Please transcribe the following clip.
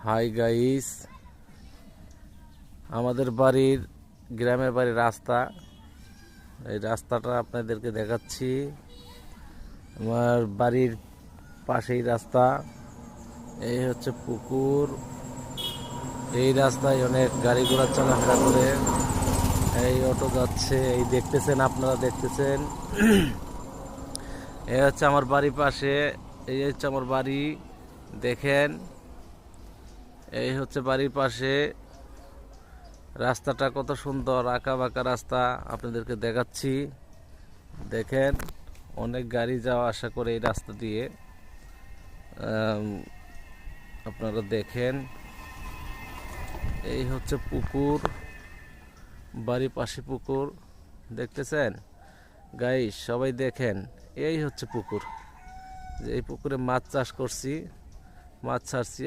Hi guys, আমাদের বাড়ির গ্রামের বাড়ির রাস্তা, এই রাস্তাটা আপনাদেরকে দেখাচ্ছি। আমার বাড়ির পাশেই রাস্তা, এই হচ্ছে পুকুর। এই রাস্তায় অনেক গাড়ি ঘোড়া চলাফেরা করে। এই অটো যাচ্ছে, এই দেখতেছেন, আপনারা দেখতেছেন। এই হচ্ছে আমার বাড়ির পাশে, এই হচ্ছে আমার বাড়ি, দেখেন। এই হচ্ছে বাড়ির পাশে রাস্তাটা কত সুন্দর, আঁকা বাঁকা রাস্তা আপনাদেরকে দেখাচ্ছি। দেখেন, অনেক গাড়ি যাওয়া আসা করে এই রাস্তা দিয়ে। আপনারা দেখেন, এই হচ্ছে পুকুর, বাড়ির পাশে পুকুর, দেখতেছেন গাইস? সবাই দেখেন, এই হচ্ছে পুকুর। যে এই পুকুরে মাছ চাষ করছি, মাছ ছাড়ছি।